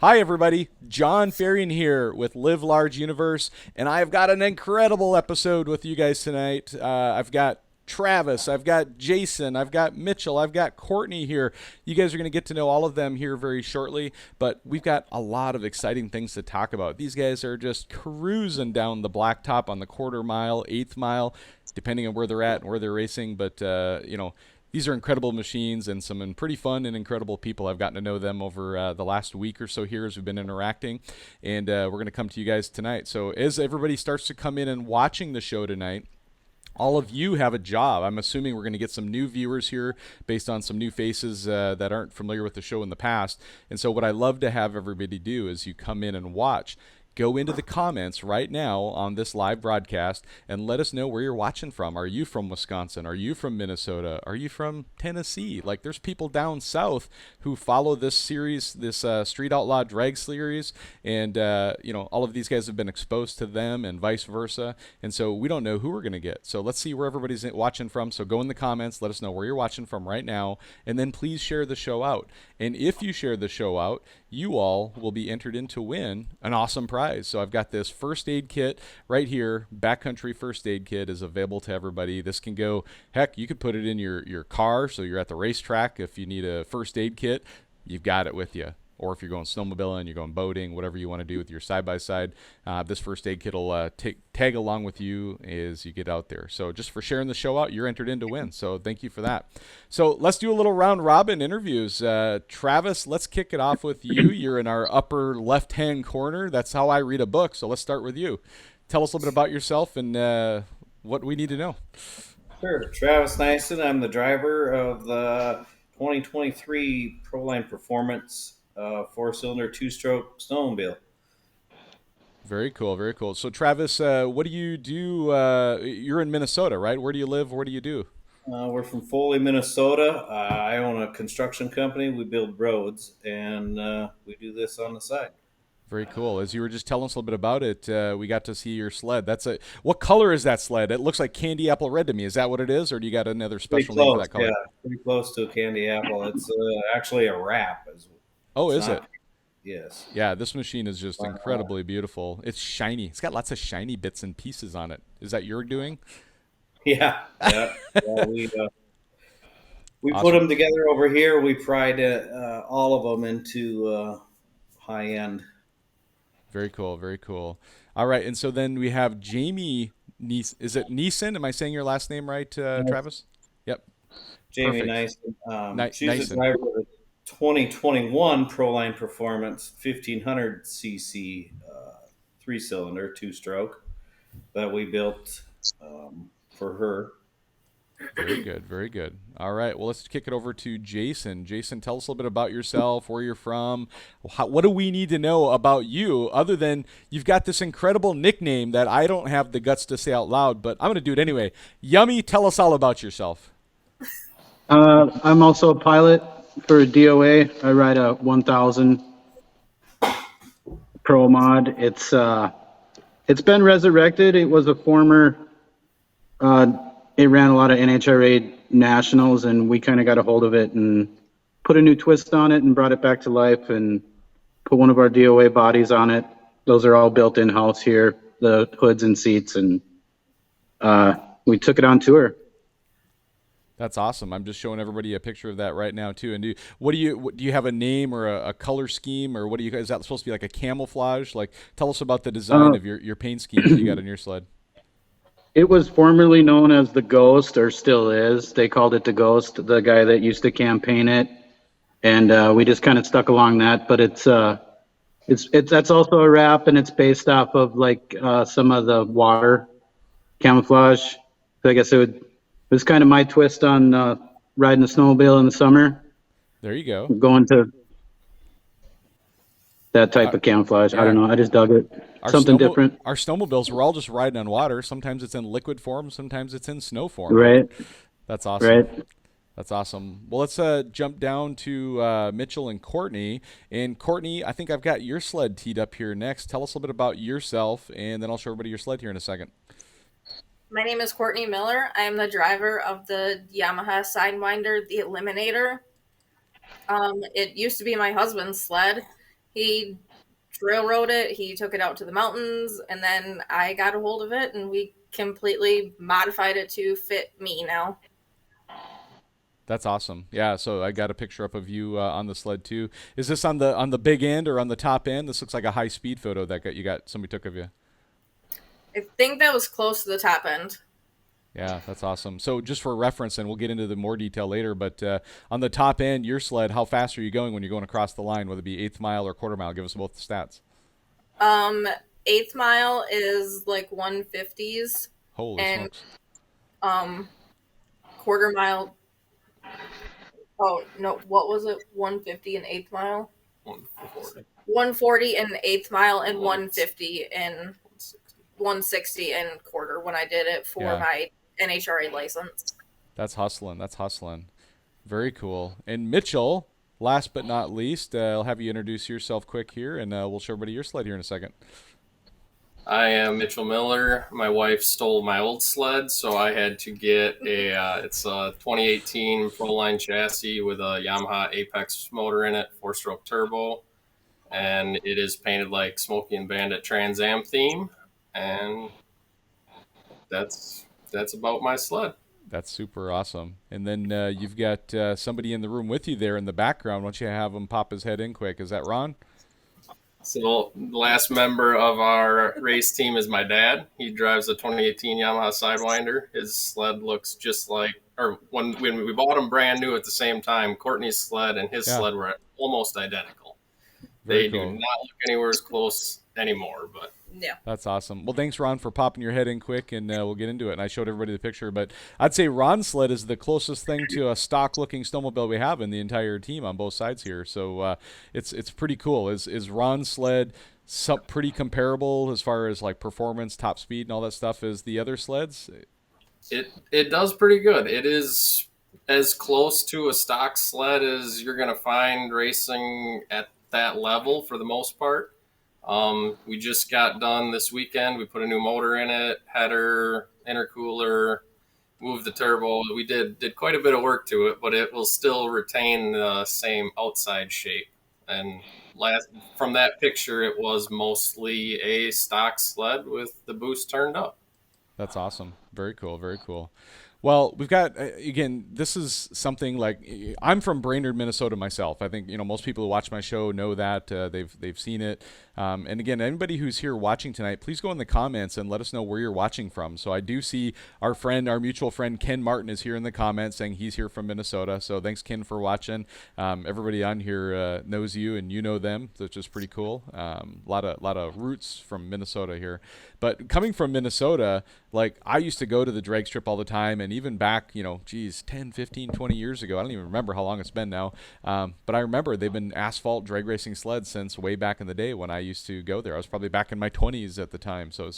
Hi, everybody. John Farian here with Live Large Universe, and I've got an incredible episode with you guys tonight. I've got Travis, I've got Jason, I've got Mitchell, I've got Courtney here. You guys are going to get to know all of them here very shortly, but we've got a lot of exciting things to talk about. These guys are just cruising down the blacktop on the quarter mile, eighth mile, depending on where they're at and where they're racing, but, these are incredible machines and some pretty fun and incredible people. I've gotten to know them over the last week or so here as we've been interacting, and we're going to come to you guys tonight. So as everybody starts to come in and watching the show tonight, all of you have a job. I'm assuming we're going to get some new viewers here based on some new faces that aren't familiar with the show in the past. And so what I love to have everybody do is you come in and watch. Go into the comments right now on this live broadcast and let us know where you're watching from. Are you from Wisconsin? Are you from Minnesota? Are you from Tennessee? Like, there's people down south who follow this series, this Street Outlaw drag series, and all of these guys have been exposed to them and vice versa. And so we don't know who we're going to get. So let's see where everybody's watching from. So go in the comments, let us know where you're watching from right now, and then please share the show out. And if you share the show out, you all will be entered in to win an awesome prize. So I've got this first aid kit right here. Backcountry first aid kit is available to everybody. This can go, heck, you could put it in your car so you're at the racetrack. If you need a first aid kit, you've got it with you. Or if you're going snowmobiling, you're going boating, whatever you want to do with your side-by-side, this first aid kit will tag along with you as you get out there. So just for sharing the show out, you're entered in to win. So thank you for that. So let's do a little round-robin interviews. Travis, let's kick it off with you. You're in our upper left-hand corner. That's how I read a book. So let's start with you. Tell us a little bit about yourself and what we need to know. Sure. Travis Nyson. I'm the driver of the 2023 Proline Performance four-cylinder two-stroke snowmobile. Very cool, very cool. So Travis, what do you do? You're in Minnesota, right? Where do you live? What do you do? We're from Foley, Minnesota. I own a construction company. We build roads, and we do this on the side. Very cool. As you were just telling us a little bit about it, we got to see your sled. What color is that sled? It looks like candy apple red to me. Is that what it is, or do you got another Pretty special name for close, that yeah. color? Pretty close to a candy apple. It's actually a wrap. Oh, It's is it? not. Yes. Yeah, this machine is just incredibly beautiful. It's shiny. It's got lots of shiny bits and pieces on it. Is that your doing? Yeah. Yeah. Yeah, we put Awesome. them together over here. We pried all of them into high end. Very cool. Very cool. All right, and so then we have Jamie. Is it Neeson? Am I saying your last name right, Travis? Yep. Jamie Perfect. Nice. She's the Nyson. driver of the 2021 Proline Performance 1500 cc three-cylinder two-stroke that we built for her. Very good, very good. All right, well, let's kick it over to Jason. Jason, tell us a little bit about yourself, where you're from. What do we need to know about you other than you've got this incredible nickname that I don't have the guts to say out loud, but I'm going to do it anyway. Yummy, tell us all about yourself. I'm also a pilot for DOA. I ride a 1000 Pro Mod. It's been resurrected. It was a former. It ran a lot of NHRA nationals, and we kind of got a hold of it and put a new twist on it and brought it back to life and put one of our DOA bodies on it. Those are all built in house here, the hoods and seats, and we took it on tour. That's awesome. I'm just showing everybody a picture of that right now too. And do you have a name or a color scheme, or what do you guys? Is that supposed to be like a camouflage? Like, tell us about the design of your paint scheme that you got on your sled. It was formerly known as the Ghost, or still is. They called it the Ghost, the guy that used to campaign it, and we just kind of stuck along that. But it's that's also a wrap, and it's based off of like some of the water camouflage. So I guess it was kind of my twist on riding the snowmobile in the summer, There you go. going to that type of camouflage. I yeah. don't know. I just dug it. Something different. Our snowmobiles, we're all just riding on water. Sometimes it's in liquid form, sometimes it's in snow form. Right. That's awesome. Right. That's awesome. Well, let's jump down to Mitchell and Courtney. And Courtney, I think I've got your sled teed up here next. Tell us a little bit about yourself, and then I'll show everybody your sled here in a second. My name is Courtney Miller. I am the driver of the Yamaha Sidewinder, the Eliminator. It used to be my husband's sled, He railroad it. He took it out to the mountains, and then I got a hold of it, and we completely modified it to fit me now. That's awesome. Yeah, so I got a picture up of you on the sled too. Is this on the big end or on the top end? This looks like a high speed photo that somebody took of you. I think that was close to the top end. Yeah, that's awesome. So just for reference, and we'll get into the more detail later, but on the top end, your sled, how fast are you going when you're going across the line, whether it be eighth mile or quarter mile? Give us both the stats. Eighth mile is like 150s, Holy and smokes. quarter mile. Oh no, what was it? 150 and eighth mile. 140. 140 in eighth mile and 150 in 160 and quarter when I did it for my NHRA license. That's hustling. That's hustling. Very cool. And Mitchell, last but not least, I'll have you introduce yourself quick here, and we'll show everybody your sled here in a second. I am Mitchell Miller. My wife stole my old sled, so I had to get it's a 2018 Proline chassis with a Yamaha Apex motor in it, 4-stroke turbo, and it is painted like Smokey and Bandit Trans Am theme, and that's about my sled. That's super awesome. And then you've got somebody in the room with you there in the background. Why don't you have him pop his head in quick? Is that Ron? So the last member of our race team is my dad. He drives a 2018 Yamaha Sidewinder. His sled looks just like, or when we bought them brand new at the same time, Courtney's sled and his sled were almost identical. They do not look anywhere as close anymore, but yeah, that's awesome. Well, thanks, Ron, for popping your head in quick, and we'll get into it. And I showed everybody the picture, but I'd say Ron's sled is the closest thing to a stock-looking snowmobile we have in the entire team on both sides here. So it's pretty cool. Is Ron's sled pretty comparable as far as like performance, top speed, and all that stuff as the other sleds? It does pretty good. It is as close to a stock sled as you're going to find racing at that level for the most part. We just got done this weekend. We put a new motor in it, header, intercooler, moved the turbo. We did quite a bit of work to it, but it will still retain the same outside shape. And from that picture, it was mostly a stock sled with the boost turned up. That's awesome. Very cool. Very cool. Well, we've got, again, this is something like, I'm from Brainerd, Minnesota myself. I think, most people who watch my show know that. They've seen it. And again, anybody who's here watching tonight, please go in the comments and let us know where you're watching from. So I do see our mutual friend, Ken Martin, is here in the comments saying he's here from Minnesota. So thanks, Ken, for watching. Everybody on here knows you and you know them, which is pretty cool. A lot of roots from Minnesota here. But coming from Minnesota, like I used to go to the drag strip all the time, and even back, 10, 15, 20 years ago, I don't even remember how long it's been now, but I remember they've been asphalt drag racing sleds since way back in the day when I used to go there. I was probably back in my 20s at the time, so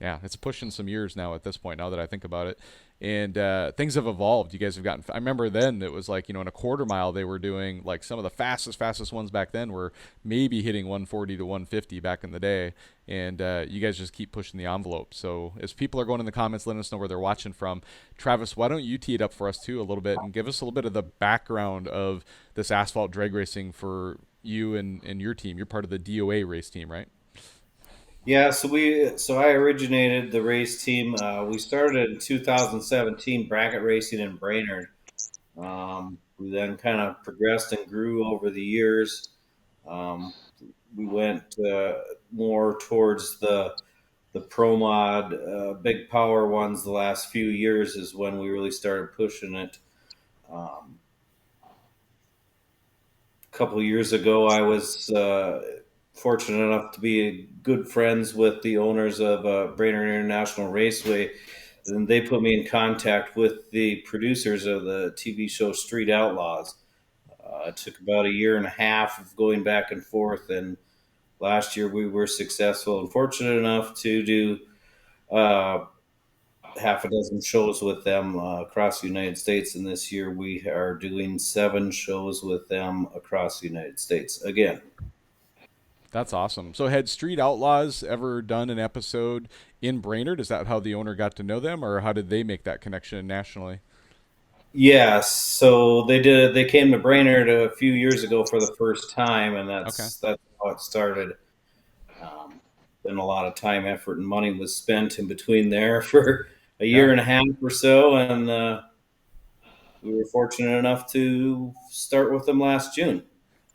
it's pushing some years now at this point, now that I think about it. And things have evolved. You guys have gotten, I remember then it was like, in a quarter mile they were doing like some of the fastest ones back then were maybe hitting 140 to 150 back in the day. And you guys just keep pushing the envelope. So as people are going in the comments, letting us know where they're watching from, Travis, why don't you tee it up for us too a little bit and give us a little bit of the background of this asphalt drag racing for you and your team. You're part of the DOA race team, right? Yeah, so I originated the race team. We started in 2017 bracket racing in Brainerd. We then kind of progressed and grew over the years. We went more towards the pro mod, big power ones. The last few years is when we really started pushing it. A couple of years ago, I was fortunate enough to be good friends with the owners of Brainerd International Raceway, and they put me in contact with the producers of the TV show Street Outlaws. It took about a year and a half of going back and forth, and last year we were successful and fortunate enough to do half a dozen shows with them across the United States, and this year we are doing 7 shows with them across the United States again. That's awesome. So had Street Outlaws ever done an episode in Brainerd? Is that how the owner got to know them, or how did they make that connection nationally? Yes, so they came to Brainerd a few years ago for the first time, and Okay. that's how it started. Then a lot of time, effort, and money was spent in between there for a Yeah. year and a half or so, and we were fortunate enough to start with them last June.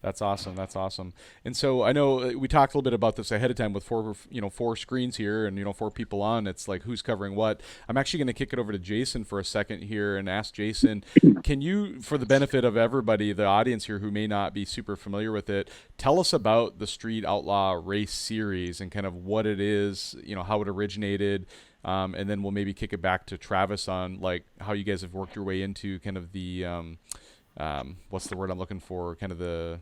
That's awesome. That's awesome. And so I know we talked a little bit about this ahead of time with four screens here and, four people on. It's like who's covering what. I'm actually going to kick it over to Jason for a second here and ask Jason, can you, for the benefit of everybody, the audience here who may not be super familiar with it, tell us about the Street Outlaw Race Series and kind of what it is, how it originated, and then we'll maybe kick it back to Travis on like how you guys have worked your way into kind of the what's the word I'm looking for? Kind of the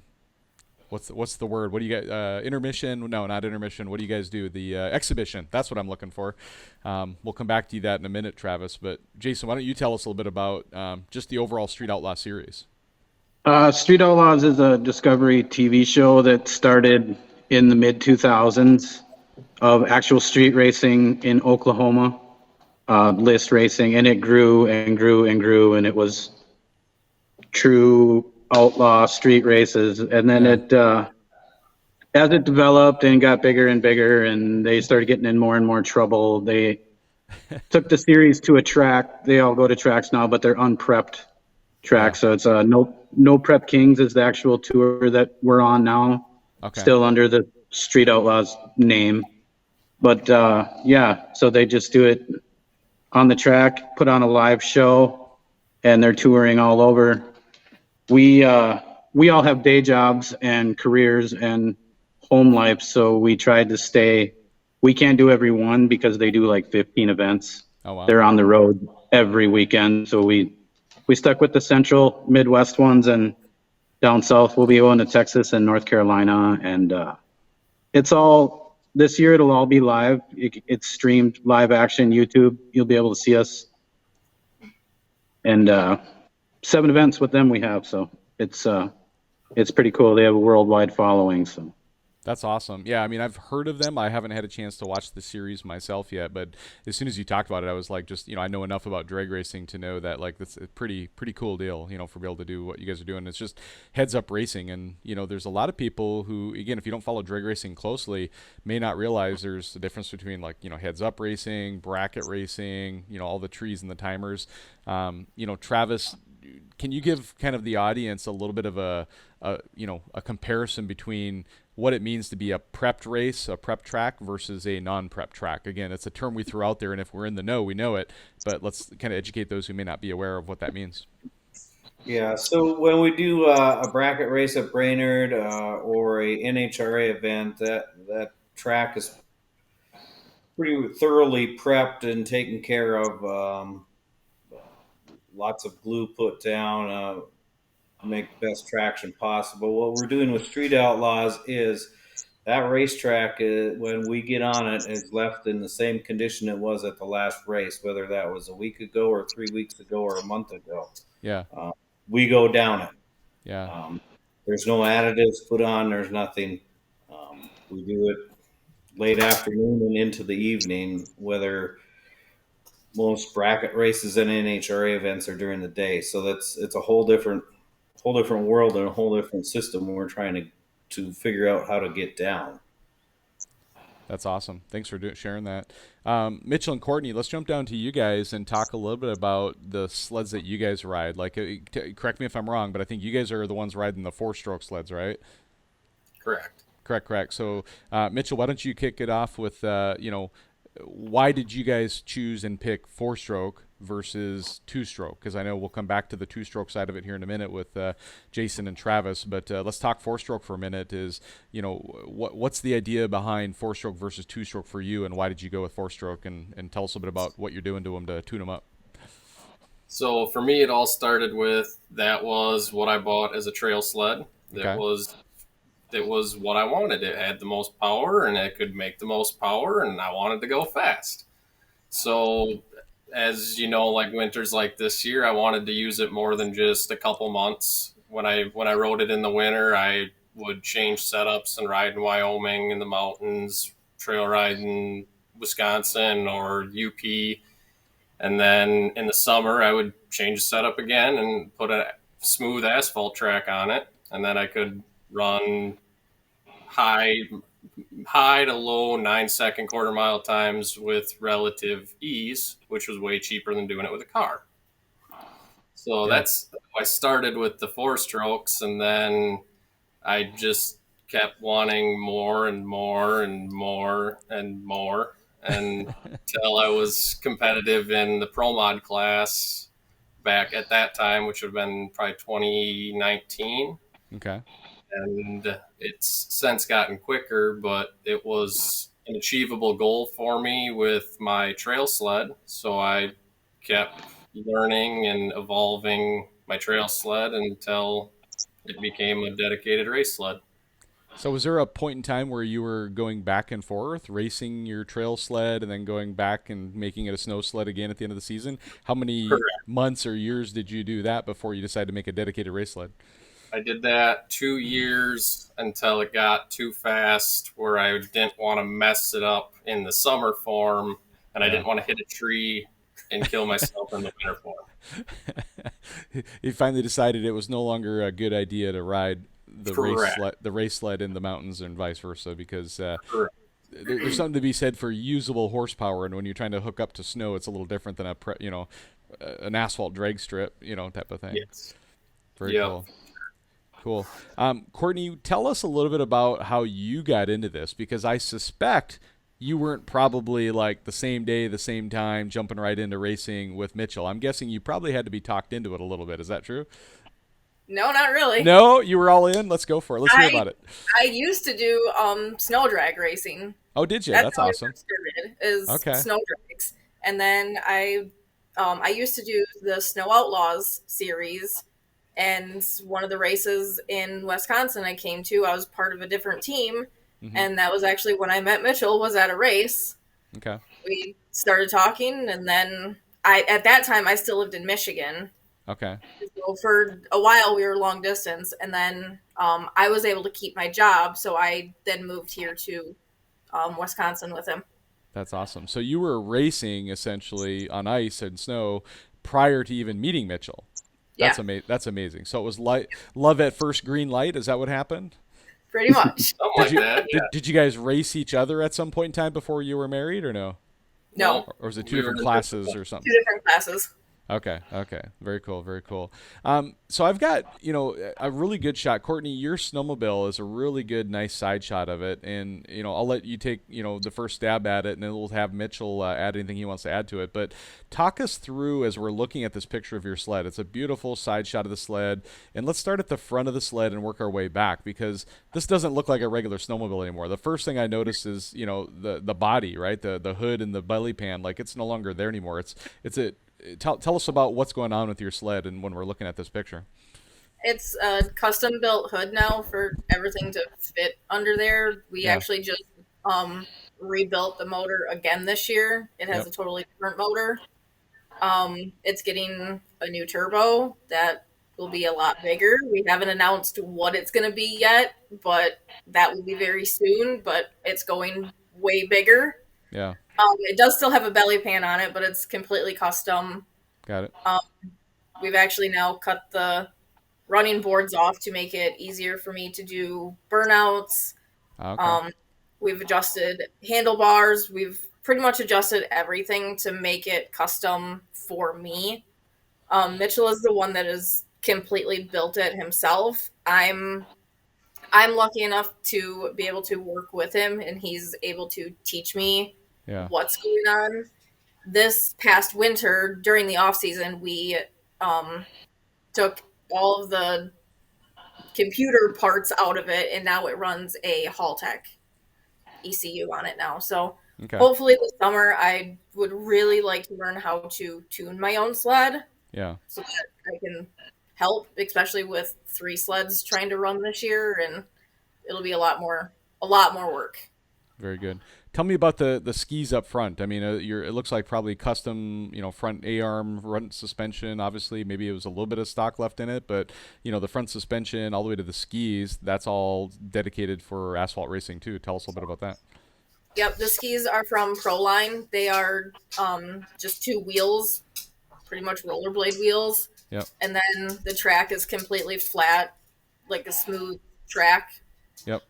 what's the word? What do you guys intermission? No, not intermission. What do you guys do? The exhibition. That's what I'm looking for. We'll come back to that in a minute, Travis. But Jason, why don't you tell us a little bit about just the overall Street Outlaw series? Street Outlaws is a Discovery TV show that started in the mid 2000s of actual street racing in Oklahoma, list racing, and it grew and grew and grew, and it was true outlaw street races. And then as it developed and got bigger and bigger, and they started getting in more and more trouble, they took the series to a track. They all go to tracks now, but they're unprepped tracks. So it's No Prep Kings is the actual tour that we're on now. Okay. Still under the Street Outlaws name. But so they just do it on the track, put on a live show, and they're touring all over. We all have day jobs and careers and home life, so we tried to stay. We can't do every one because they do like 15 events. Oh wow. They're on the road every weekend, so we stuck with the Central Midwest ones, and down south we'll be going to Texas and North Carolina, and it's all this year. It'll all be live. It's streamed live action YouTube. You'll be able to see us, and 7 events with them we have, so it's pretty cool. They have a worldwide following, so. That's awesome. Yeah, I mean, I've heard of them. I haven't had a chance to watch the series myself yet, but as soon as you talked about it, I was like, just, I know enough about drag racing to know that, like, that's a pretty cool deal, for being able to do what you guys are doing. It's just heads up racing. And, there's a lot of people who, again, if you don't follow drag racing closely, may not realize there's a difference between, like, heads up racing, bracket racing, all the trees and the timers. Travis, can you give kind of the audience a little bit of a comparison between what it means to be a prepped race, a prep track versus a non-prep track? Again, it's a term we threw out there, and if we're in the know, we know it, but let's kind of educate those who may not be aware of what that means. Yeah, so when we do a bracket race at Brainerd or a NHRA event, that track is pretty thoroughly prepped and taken care of. Lots of glue put down, make the best traction possible. What we're doing with Street Outlaws is that racetrack, when we get on it, is left in the same condition it was at the last race, whether that was a week ago or 3 weeks ago or a month ago. Yeah. We go down it. Yeah. There's no additives put on. There's nothing. We do it late afternoon and into the evening, whether most bracket races and NHRA events are during the day. So it's a whole different world and a whole different system we're trying to figure out how to get down. That's awesome. Thanks for sharing that. Mitchell and Courtney, let's jump down to you guys and talk a little bit about the sleds that you guys ride. Like, correct me if I'm wrong, but I think you guys are the ones riding the 4-stroke sleds, right? Correct. So, Mitchell, why don't you kick it off with, why did you guys choose and pick 4-stroke versus 2-stroke? Because I know we'll come back to the 2-stroke side of it here in a minute with Jason and Travis, but let's talk 4-stroke for a minute. Is what's the idea behind 4-stroke versus 2-stroke for you, and why did you go with 4-stroke? And tell us a bit about what you're doing to them to tune them up. So for me, it all started with that was what I bought as a trail sled. It was what I wanted. It had the most power, and it could make the most power, and I wanted to go fast. So as you know, like winters like this year, I wanted to use it more than just a couple months. When I rode it in the winter, I would change setups and ride in Wyoming in the mountains, trail ride in Wisconsin or UP. And then in the summer, I would change the setup again and put a smooth asphalt track on it, and then I could run high to low 9-second quarter mile times with relative ease, which was way cheaper than doing it with a car. So that's I started with the 4-strokes, and then I just kept wanting more and more and more and more until I was competitive in the Pro Mod class back at that time, which would have been probably 2019. Okay. And it's since gotten quicker, but it was an achievable goal for me with my trail sled. So I kept learning and evolving my trail sled until it became a dedicated race sled. So was there a point in time where you were going back and forth, racing your trail sled and then going back and making it a snow sled again at the end of the season? How many Correct. months or years did you do that before you decided to make a dedicated race sled? I did that 2 years until it got too fast where I didn't want to mess it up in the summer form, and I didn't want to hit a tree and kill myself in the winter form. You finally decided it was no longer a good idea to ride Correct. the race sled in the mountains and vice versa, because Correct. there's something to be said for usable horsepower, and when you're trying to hook up to snow, it's a little different than an asphalt drag strip, type of thing. Yes. Very Yep. cool. Cool. Courtney, tell us a little bit about how you got into this, because I suspect you weren't probably like the same day, the same time, jumping right into racing with Mitchell. I'm guessing you probably had to be talked into it a little bit. Is that true? No, not really. No, you were all in. Let's go for it. Let's hear about it. I used to do snow drag racing. Oh, did you? That's how awesome. I first started, is Okay. snow drags, and then I used to do the Snow Outlaws series, and one of the races in Wisconsin I came to, I was part of a different team, and that was actually when I met Mitchell, was at a race. Okay. We started talking, and then at that time I still lived in Michigan. Okay. So for a while we were long distance, and then I was able to keep my job, so I then moved here to Wisconsin with him. That's awesome. So you were racing essentially on ice and snow prior to even meeting Mitchell. That's Yeah. That's amazing. So it was love at first green light. Is that what happened? Pretty much. Something like that. Yeah. Did you guys race each other at some point in time before you were married, or no? No, Or was it two We different were- classes or something? two different classes. Okay. Very cool. Very cool. So I've got, a really good shot. Courtney, your snowmobile is a really good, nice side shot of it. And, I'll let you take, the first stab at it, and then we'll have Mitchell add anything he wants to add to it. But talk us through as we're looking at this picture of your sled. It's a beautiful side shot of the sled. And let's start at the front of the sled and work our way back, because this doesn't look like a regular snowmobile anymore. The first thing I noticed is, the body, right? The hood and the belly pan, like it's no longer there anymore. Tell us about what's going on with your sled and when we're looking at this picture. It's a custom built hood now for everything to fit under there. We actually just rebuilt the motor again this year. It has a totally different motor. It's getting a new turbo that will be a lot bigger. We haven't announced what it's going to be yet, but that will be very soon. But it's going way bigger. Yeah. It does still have a belly pan on it, but it's completely custom. Got it. We've actually now cut the running boards off to make it easier for me to do burnouts. Okay. We've adjusted handlebars. We've pretty much adjusted everything to make it custom for me. Mitchell is the one that has completely built it himself. I'm lucky enough to be able to work with him, and he's able to teach me what's going on. This past winter, during the off season, we took all of the computer parts out of it, and now it runs a Haltech ECU on it now. So hopefully this summer, I would really like to learn how to tune my own sled. Yeah. So that I can help, especially with 3 sleds trying to run this year, and it'll be a lot more work. Very good. Tell me about the skis up front. I mean, it looks like probably custom, front A-arm, front suspension. Obviously, maybe it was a little bit of stock left in it, but the front suspension all the way to the skis, that's all dedicated for asphalt racing too. Tell us a little bit about that. Yep, the skis are from Proline. They are just 2 wheels pretty much rollerblade wheels. Yep. And then the track is completely flat, like a smooth track. Yep.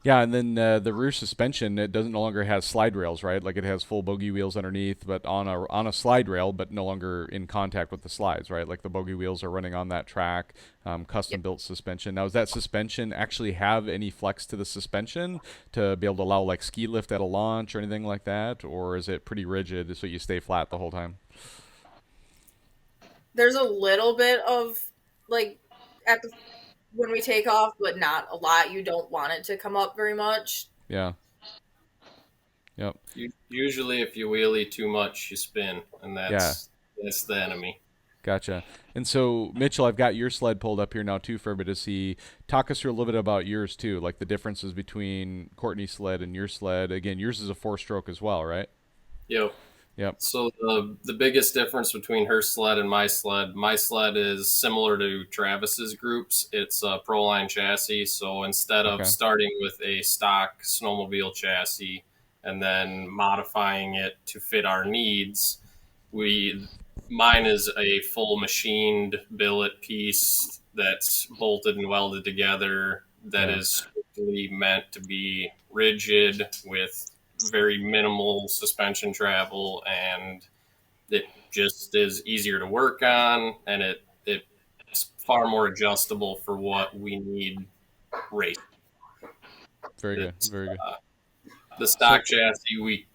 Yeah, and then the rear suspension, it doesn't no longer has slide rails, right? Like it has full bogey wheels underneath, but on a slide rail, but no longer in contact with the slides, right? Like the bogey wheels are running on that track, custom built suspension. Now, does that suspension actually have any flex to the suspension to be able to allow like ski lift at a launch or anything like that, or is it pretty rigid so you stay flat the whole time? There's a little bit of like when we take off, but not a lot. You don't want it to come up very much. Yeah. Yep. Usually, if you wheelie too much, you spin, and that's the enemy. Gotcha. And so, Mitchell, I've got your sled pulled up here now, too, for everybody to see. Talk us through a little bit about yours, too, like the differences between Courtney's sled and your sled. Again, yours is a 4-stroke as well, right? Yep. So the biggest difference between her sled and my sled is similar to Travis's groups. It's a Proline chassis. So instead of starting with a stock snowmobile chassis and then modifying it to fit our needs, mine is a full machined billet piece that's bolted and welded together that is strictly meant to be rigid with very minimal suspension travel, and it just is easier to work on, and it's far more adjustable for what we need racing. Very good. The stock chassis,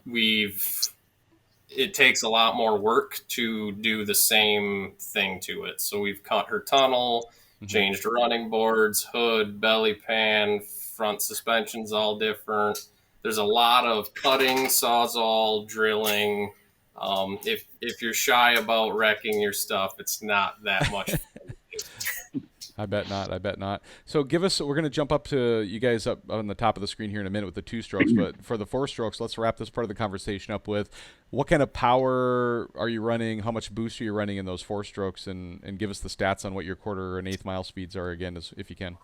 it takes a lot more work to do the same thing to it. So we've cut her tunnel, changed running boards, hood, belly pan, front suspension's all different. There's a lot of cutting, sawzall, drilling. If you're shy about wrecking your stuff, it's not that much fun. I bet not. So we're going to jump up to you guys up on the top of the screen here in a minute with the 2-strokes, but for the 4-strokes, let's wrap this part of the conversation up with what kind of power are you running, how much boost are you running in those 4-strokes, and give us the stats on what your 1/4 and 1/8 mile speeds are again, if you can.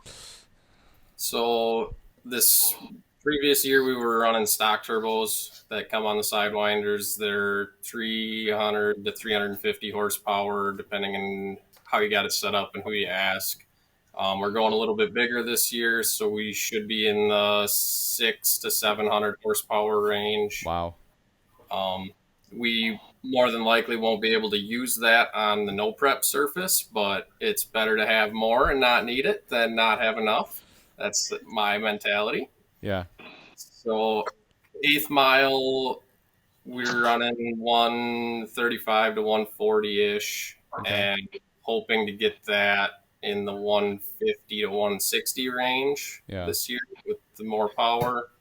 So this previous year, we were running stock turbos that come on the Sidewinders. They're 300 to 350 horsepower, depending on how you got it set up and who you ask. We're going a little bit bigger this year, so we should be in the 600 to 700 horsepower range. Wow. We more than likely won't be able to use that on the no prep surface, but it's better to have more and not need it than not have enough. That's my mentality. Yeah. So 1/8 mile, we're running 135 to 140-ish, and hoping to get that in the 150 to 160 range this year with the more power.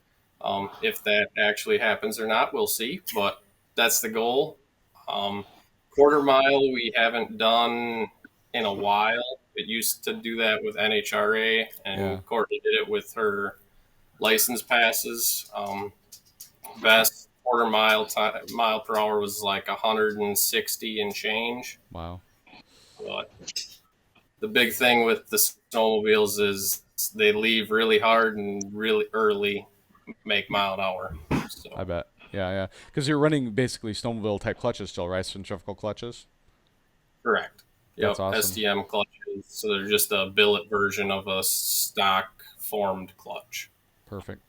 If that actually happens or not, we'll see, but that's the goal. 1/4 mile, we haven't done in a while. It used to do that with NHRA, and Courtney did it with her license passes. Best 1/4 mile per hour was like 160 and change. Wow. But the big thing with the snowmobiles is they leave really hard and really early, make mile an hour. So. I bet. Yeah. Because you're running basically snowmobile type clutches still, right? Centrifugal clutches? Correct. That's awesome. STM clutches. So they're just a billet version of a stock formed clutch. Perfect.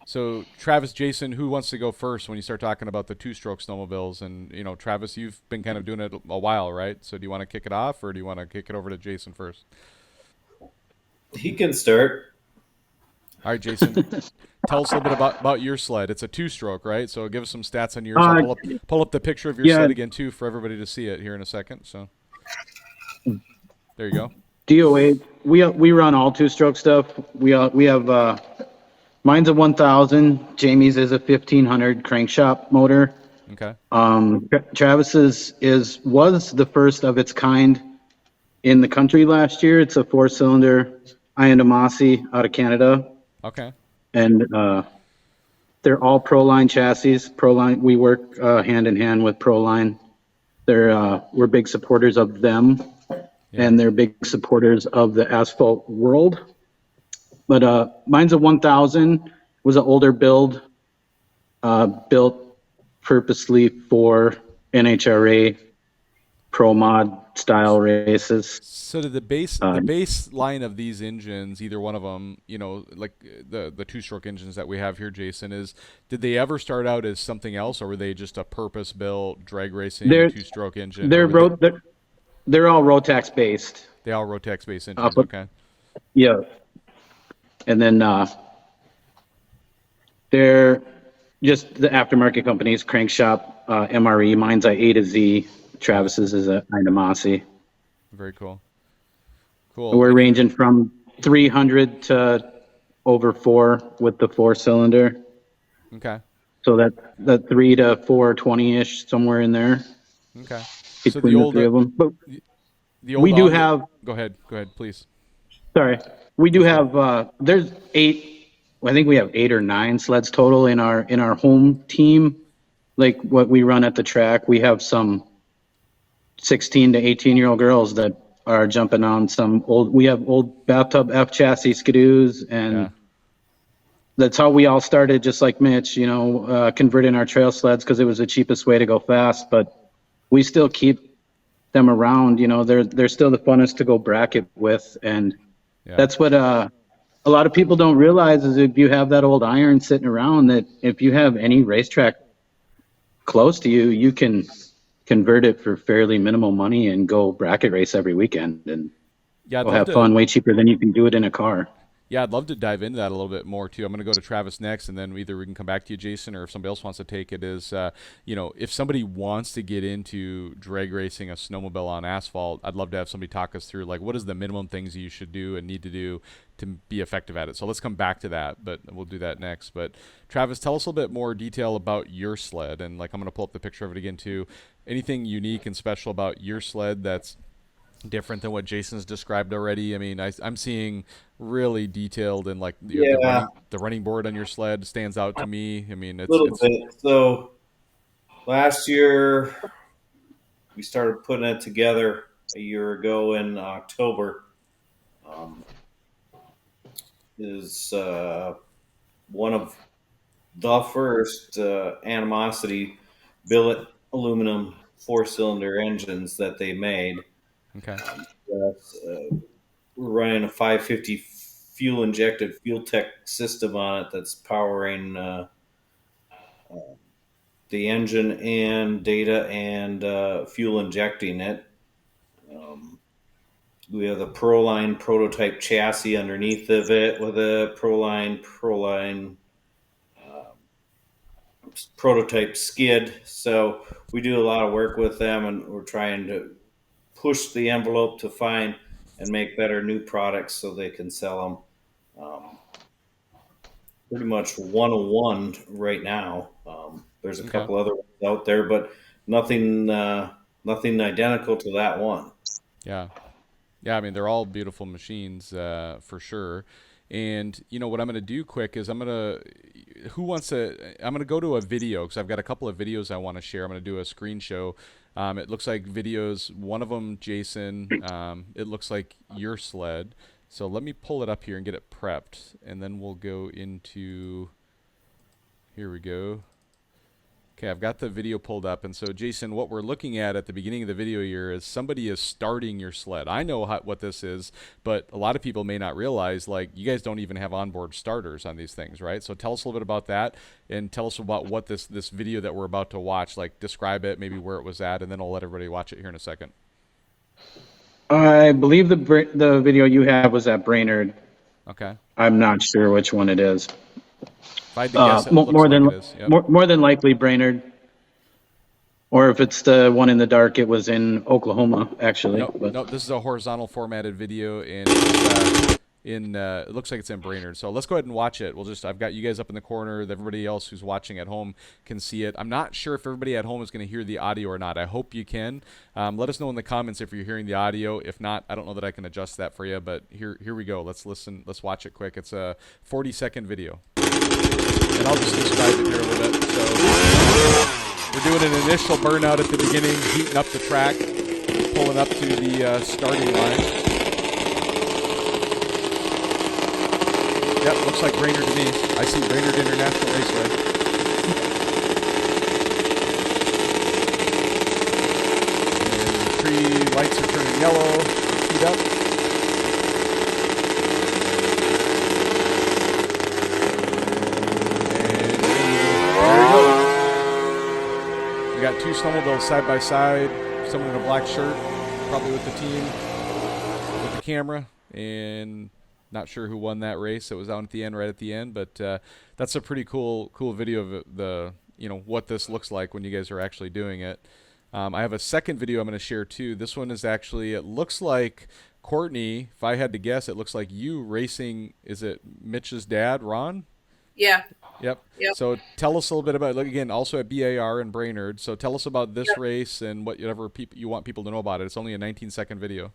So Travis, Jason, who wants to go first when you start talking about the 2-stroke snowmobiles? And, Travis, you've been kind of doing it a while, right? So do you want to kick it off, or do you want to kick it over to Jason first? He can start. All right, Jason, tell us a little bit about your sled. It's a 2-stroke, right? So give us some stats on yours. I'll pull up the picture of your sled again, too, for everybody to see it here in a second. So there you go. DOA, we run all 2-stroke stuff. We have mine's a 1000. Jamie's is a 1500 crankshaft motor. Okay. Travis's was the first of its kind in the country last year. It's a 4-cylinder Iandamasi out of Canada. Okay. And they're all Proline chassis. Proline, we work hand in hand with Proline. We're big supporters of them, and they're big supporters of the asphalt world. But mine's a 1000. Was an older build, built purposely for NHRA Pro Mod style races. So did the baseline of these engines, either one of them, you know, like the two-stroke engines that we have here, Jason, did they ever start out as something else, or were they just a purpose-built drag racing two-stroke engine? They're all Rotax based. They all Rotax based engines. Okay. Yeah. And then they're just the aftermarket companies, Crankshop, MRE. Mine's a A to Z. Travis's is a Inamasi. Very cool. Cool. We're ranging from 300 to over 4 with the 4-cylinder. Okay. So that 3 to 420-ish, somewhere in there. Okay. So the three of them. But we do have. Go ahead, please. Sorry, we do have. There's 8. I think we have 8 or 9 sleds total in our home team. Like what we run at the track, we have some 16 to 18-year-old girls that are jumping on some old. We have old bathtub F chassis skidoos, and that's how we all started. Just like Mitch, converting our trail sleds because it was the cheapest way to go fast. But we still keep them around. They're still the funnest to go bracket with, and that's what a lot of people don't realize is if you have that old iron sitting around, that if you have any racetrack close to you, you can convert it for fairly minimal money and go bracket race every weekend and have fun way cheaper than you can do it in a car. Yeah, I'd love to dive into that a little bit more too. I'm going to go to Travis next, and then either we can come back to you, Jason, or if somebody else wants to take it. If somebody wants to get into drag racing a snowmobile on asphalt, I'd love to have somebody talk us through like what is the minimum things you should do and need to do to be effective at it. So let's come back to that, but we'll do that next. But Travis, tell us a little bit more detail about your sled, and like I'm going to pull up the picture of it again too. Anything unique and special about your sled that's different than what Jason's described already? I mean, I'm seeing really detailed, and like the running board on your sled stands out to me. I mean, it's a little bit. So last year we started putting it together a year ago in October. Is one of the first Animosity billet aluminum 4-cylinder engines that they made. Okay. We're running a 550 fuel-injected fuel tech system on it that's powering the engine and data and fuel injecting it. We have the Proline prototype chassis underneath of it with a Proline prototype skid. So we do a lot of work with them, and we're trying to push the envelope to find and make better new products so they can sell them. Pretty much 101 right now. There's a couple other ones out there, but nothing identical to that one. Yeah. I mean, they're all beautiful machines for sure. And what I'm going to do quick is I'm going to go to a video because I've got a couple of videos I want to share. I'm going to do a screen show. It looks like videos. One of them, Jason. It looks like your sled. So let me pull it up here and get it prepped, and then we'll go into. Here we go. Okay, I've got the video pulled up, and so Jason, what we're looking at the beginning of the video here is somebody is starting your sled. I know what this is, but a lot of people may not realize, like, you guys don't even have onboard starters on these things, right? So tell us a little bit about that, and tell us about what this video that we're about to watch, like, describe it, maybe where it was at, and then I'll let everybody watch it here in a second. I believe the video you have was at Brainerd. Okay. I'm not sure which one it is. If I had to guess, it looks more than like it is. Yep. more than likely Brainerd, or if it's the one in the dark, it was in Oklahoma actually. No, this is a horizontal formatted video, and it looks like it's in Brainerd. So let's go ahead and watch it. I've got you guys up in the corner. Everybody else who's watching at home can see it. I'm not sure if everybody at home is going to hear the audio or not. I hope you can. Let us know in the comments if you're hearing the audio. If not, I don't know that I can adjust that for you. But here we go. Let's listen. Let's watch it quick. It's a 40-second video. And I'll just describe it here a little bit. So we're doing an initial burnout at the beginning, heating up the track, pulling up to the starting line. Yep, looks like Brainerd to me. I see Brainerd International Raceway. entry lights are turning yellow. Heat up. And there we go. We got two snowmobiles side by side. Someone in a black shirt, probably with the team, with the camera, and not sure who won that race. It was out at the end, right at the end, but that's a pretty cool video of the what this looks like when you guys are actually doing it. I have a second video I'm going to share too. This one is actually, it looks like Courtney. If I had to guess, it looks like you racing. Is it Mitch's dad, Ron? Yeah. Yep. So tell us a little bit about, like, again, also at BAR in Brainerd. So tell us about this race and whatever you want people to know about it. It's only a 19-second video.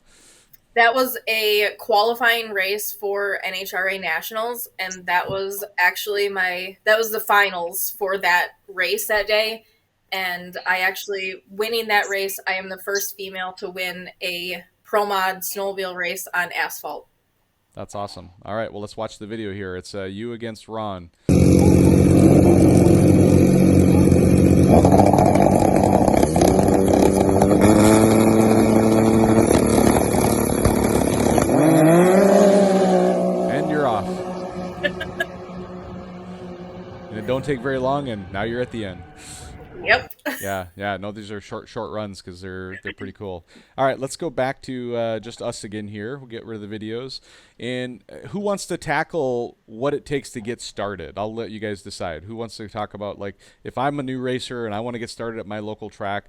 That was a qualifying race for NHRA Nationals, and that was actually that was the finals for that race that day. And I actually, winning that race, I am the first female to win a Pro Mod snowmobile race on asphalt. That's awesome. All right, well, let's watch the video here. It's you against Ron. And you're off. And it don't take very long, and now you're at the end. Yep. Yeah. No, these are short runs because they're pretty cool. All right, let's go back to just us again here. We'll get rid of the videos. And who wants to tackle what it takes to get started? I'll let you guys decide. Who wants to talk about, like, if I'm a new racer and I want to get started at my local track,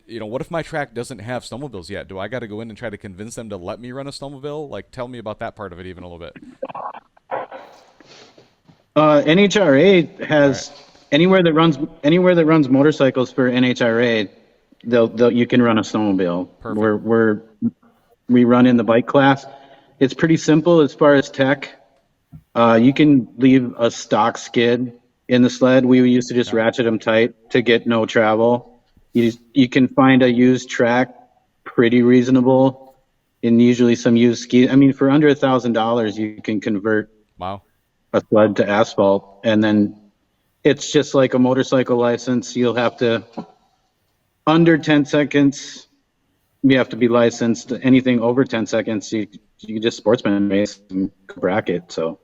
what if my track doesn't have snowmobiles yet? Do I got to go in and try to convince them to let me run a snowmobile? Like, tell me about that part of it even a little bit. NHRA has anywhere that runs motorcycles for NHRA, you can run a snowmobile. Perfect. We run in the bike class. It's pretty simple as far as tech. You can leave a stock skid in the sled. We used to just ratchet them tight to get no travel. You can find a used track pretty reasonable, and usually some used skis. I mean, for under $1,000, you can convert a sled to asphalt, and then it's just like a motorcycle license. You'll have to, under 10 seconds, you have to be licensed. Anything over 10 seconds, you can just sportsman race and bracket. So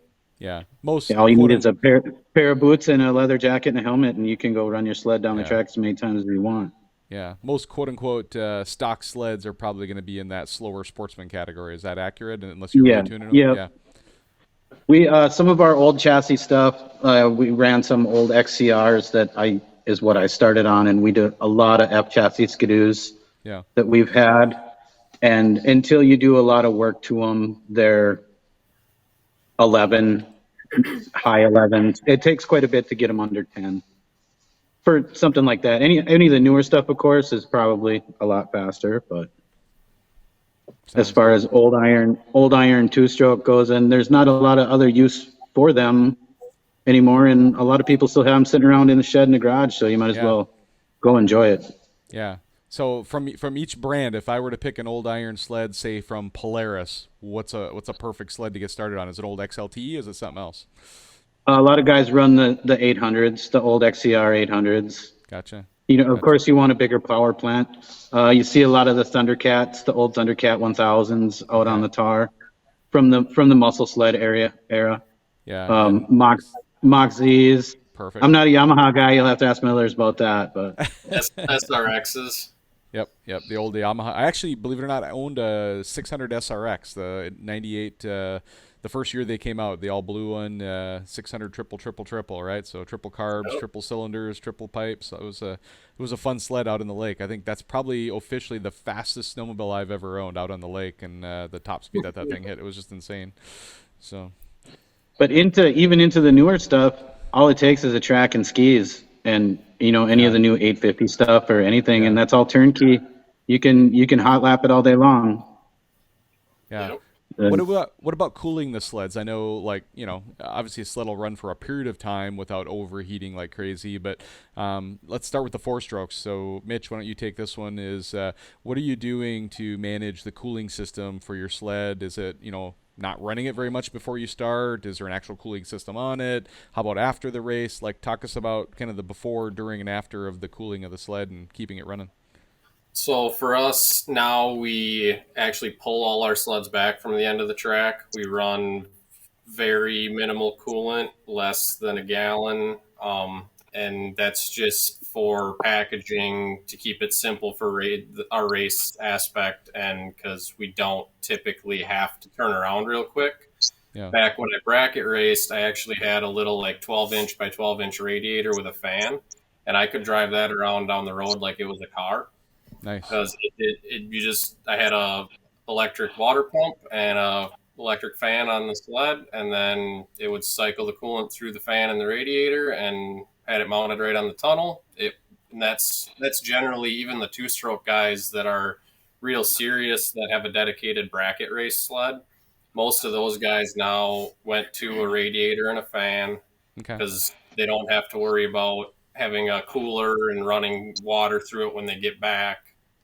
all you need is a pair of boots and a leather jacket and a helmet, and you can go run your sled down the track as many times as you want. Yeah, most quote-unquote stock sleds are probably going to be in that slower sportsman category. Is that accurate? Unless you're retuning them? Yeah. We some of our old chassis stuff, we ran some old XCRs is what I started on, and we did a lot of F chassis skidoos that we've had. And until you do a lot of work to them, they're 11, high 11s. It takes quite a bit to get them under 10 for something like that. Any of the newer stuff, of course, is probably a lot faster, but as far as old iron two-stroke goes, and there's not a lot of other use for them anymore, and a lot of people still have them sitting around in the shed in the garage, so you might as well go enjoy it. Yeah. So from each brand, if I were to pick an old iron sled, say from Polaris, what's a perfect sled to get started on? Is it old XLT? Is it something else? A lot of guys run the 800s, the old XCR 800s. Gotcha. Of course, you want a bigger power plant. You see a lot of the Thundercats, the old Thundercat 1000s out on the tar from the muscle sled era. Yeah. Mach Z's. Perfect. I'm not a Yamaha guy. You'll have to ask Millers about that. But SRXs. Yep. The old Yamaha. I actually, believe it or not, I owned a 600 SRX, the 98. The first year they came out, the all blue one, 600 triple, right? So triple carbs, triple cylinders, triple pipes. So it was a fun sled out in the lake. I think that's probably officially the fastest snowmobile I've ever owned out on the lake, and the top speed that thing hit, it was just insane. So, but even into the newer stuff, all it takes is a track and skis, and any of the new 850 stuff or anything, and that's all turnkey. You can hot lap it all day long. Yeah. What about cooling the sleds? I know, obviously a sled will run for a period of time without overheating like crazy, but let's start with the four strokes. So, Mitch, why don't you take this one? What are you doing to manage the cooling system for your sled? Is it, not running it very much before you start? Is there an actual cooling system on it? How about after the race? Like, talk us about kind of the before, during, and after of the cooling of the sled and keeping it running. So for us now, we actually pull all our sleds back from the end of the track. We run very minimal coolant, less than a gallon, and that's just for packaging to keep it simple for our race aspect, and because we don't typically have to turn around real quick. Yeah. Back when I bracket raced, I actually had a little like 12-inch by 12-inch radiator with a fan, and I could drive that around down the road like it was a car. Nice. Because I had a electric water pump and a electric fan on the sled, and then it would cycle the coolant through the fan and the radiator, and had it mounted right on the tunnel. And that's generally even the two-stroke guys that are real serious that have a dedicated bracket race sled. Most of those guys now went to a radiator and a fan because they don't have to worry about having a cooler and running water through it when they get back.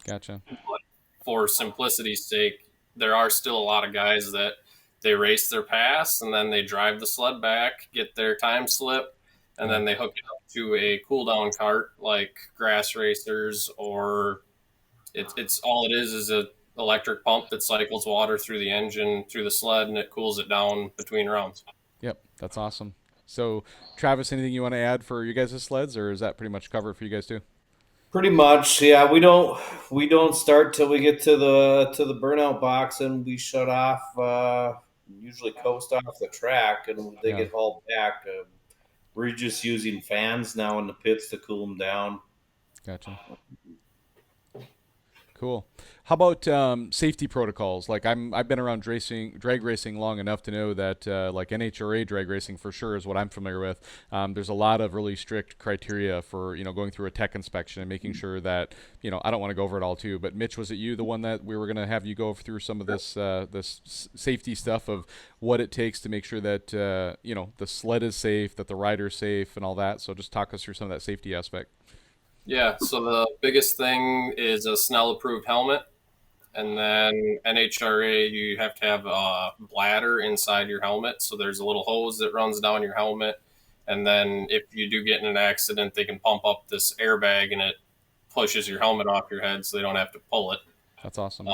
Gotcha. But for simplicity's sake, there are still a lot of guys that they race their pass and then they drive the sled back, get their time slip, and then they hook it up to a cool down cart like grass racers, or it's all it is a electric pump that cycles water through the engine, through the sled, and it cools it down between rounds. Yep, that's awesome. So, Travis, anything you want to add for you guys' sleds, or is that pretty much covered for you guys too? Pretty much, yeah. We don't start till we get to the burnout box, and we shut off. Usually coast off the track, and they get hauled back. We're just using fans now in the pits to cool them down. Gotcha. Cool. How about safety protocols? Like I've been around drag racing long enough to know that like NHRA drag racing for sure is what I'm familiar with. There's a lot of really strict criteria for going through a tech inspection and making sure that I don't want to go over it all too. But Mitch, was it you the one that we were going to have you go through some of this safety stuff of what it takes to make sure that the sled is safe, that the rider's safe, and all that? So just talk us through some of that safety aspect. Yeah, so the biggest thing is a Snell-approved helmet, and then NHRA, you have to have a bladder inside your helmet, so there's a little hose that runs down your helmet, and then if you do get in an accident, they can pump up this airbag, and it pushes your helmet off your head so they don't have to pull it. That's awesome.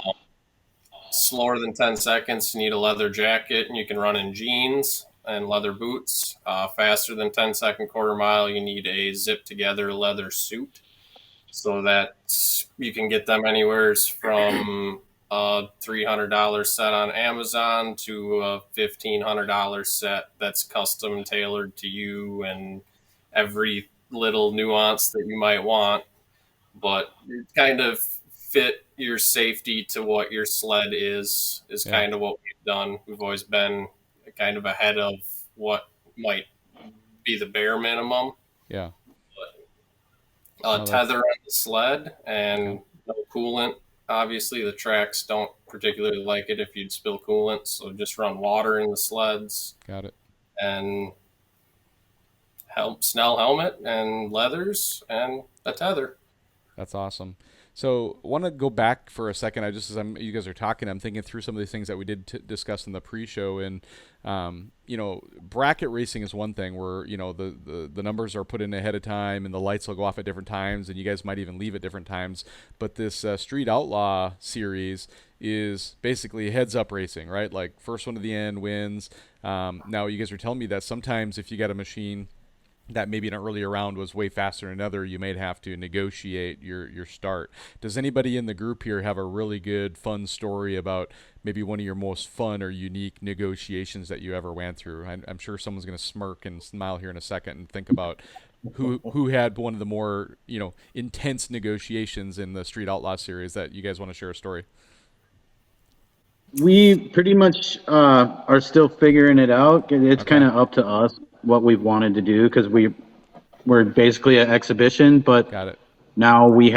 Slower than 10 seconds, you need a leather jacket, and you can run in jeans and leather boots. Faster than 10-second quarter mile, you need a zip-together leather suit. So that you can get them anywhere from a $300 set on Amazon to a $1,500 set that's custom tailored to you and every little nuance that you might want. But kind of fit your safety to what your sled is kind of what we've done. We've always been kind of ahead of what might be the bare minimum. Yeah. Tether on the sled and no coolant. Obviously, the tracks don't particularly like it if you'd spill coolant, so just run water in the sleds. Got it. And Snell helmet and leathers and a tether. That's awesome. So I want to go back for a second. As you guys are talking, I'm thinking through some of these things that we did discuss in the pre-show. And, bracket racing is one thing where, the numbers are put in ahead of time and the lights will go off at different times and you guys might even leave at different times. But this Street Outlaw series is basically heads-up racing, right? Like first one to the end wins. Now you guys are telling me that sometimes if you got a machine that maybe in an earlier round was way faster than another, you may have to negotiate your start. Does anybody in the group here have a really good, fun story about maybe one of your most fun or unique negotiations that you ever went through? I'm sure someone's going to smirk and smile here in a second and think about who had one of the more intense negotiations in the Street Outlaw series that you guys want to share a story. We pretty much are still figuring it out. It's kind of up to us what we've wanted to do because we're basically an exhibition, but Got it. Now we're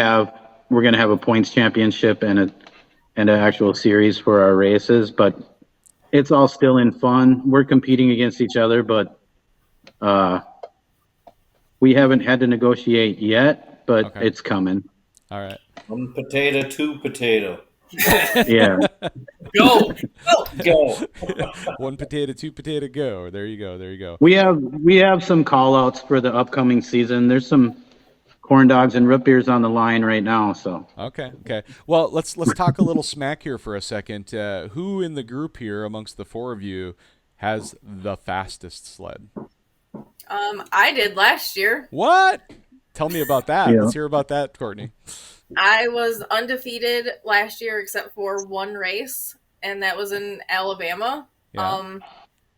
going to have a points championship and an actual series for our races, but it's all still in fun. We're competing against each other, but we haven't had to negotiate yet, but it's coming. All right. 1 potato, 2 potato. Yeah. Go. 1 potato, 2 potato, go. There you go. We have some call outs for the upcoming season. There's some corn dogs and root beers on the line right now. So Okay. Well, let's talk a little smack here for a second. Who in the group here, amongst the four of you, has the fastest sled? I did last year. What? Tell me about that. Yeah. Let's hear about that, Courtney. I was undefeated last year except for one race, and that was in Alabama. Yeah.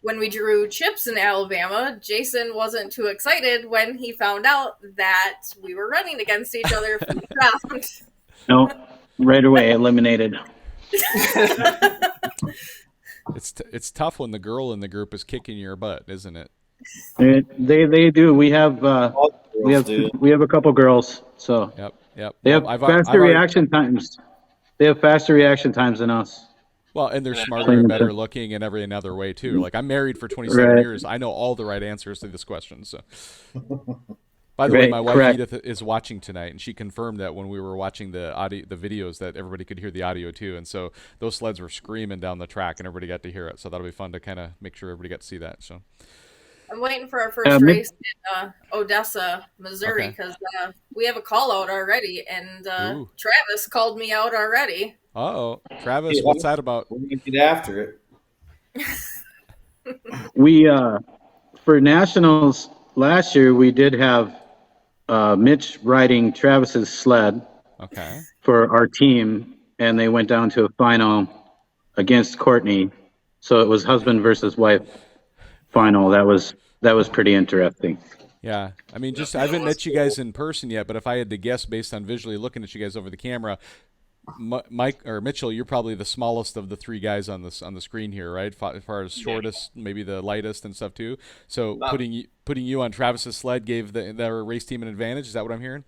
When we drew chips in Alabama, Jason wasn't too excited when he found out that we were running against each other for the round. no, right away eliminated. It's tough when the girl in the group is kicking your butt, isn't it? They do. We have All girls do. we have a couple girls, so Yep. they have Well, faster reaction times. They have faster reaction times than us. Well, and they're smarter and better looking in every another way too. Like, I'm married for 27 Right. years. I know all the right answers to this question. So, by the way, my wife correct. Edith is watching tonight, and she confirmed that when we were watching the videos, that everybody could hear the audio too. And so those sleds were screaming down the track, and everybody got to hear it. So that'll be fun to kind of make sure everybody got to see that. So I'm waiting for our first race in Odessa, Missouri, because we have a call out already, and Travis called me out already. Uh-oh. Travis, what's that about? We're going to get after it. We for nationals last year we did have Mitch riding Travis's sled Okay. for our team, and they went down to a final against Courtney. So it was husband versus wife final. That was pretty interesting. Yeah. I mean, I haven't met you guys in person yet, but if I had to guess based on visually looking at you guys over the camera, Mike or Mitchell, you're probably the smallest of the three guys on the screen here, right? As far as shortest, maybe the lightest and stuff too. So putting you on Travis's sled gave their race team an advantage. Is that what I'm hearing?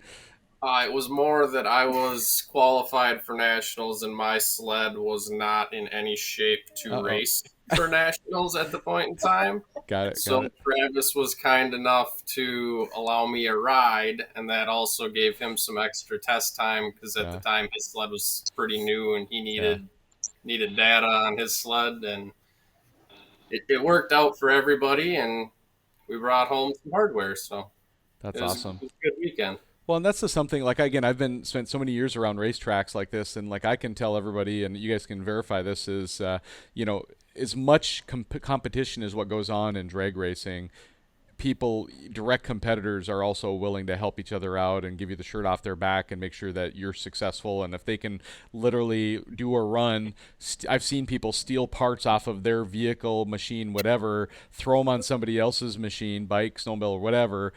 It was more that I was qualified for nationals and my sled was not in any shape to race for nationals at the point in time. Got it. So Travis was kind enough to allow me a ride, and that also gave him some extra test time because at the time his sled was pretty new and he needed data on his sled, and it worked out for everybody, and we brought home some hardware. So that's awesome. It was a good weekend. Well, and that's just something, like, again, I've spent so many years around racetracks like this, and like I can tell everybody, and you guys can verify this, is as much competition as what goes on in drag racing, people, direct competitors, are also willing to help each other out and give you the shirt off their back and make sure that you're successful. And if they can literally do a run, I've seen people steal parts off of their vehicle, machine, whatever, throw them on somebody else's machine, bike, snowmobile, or whatever,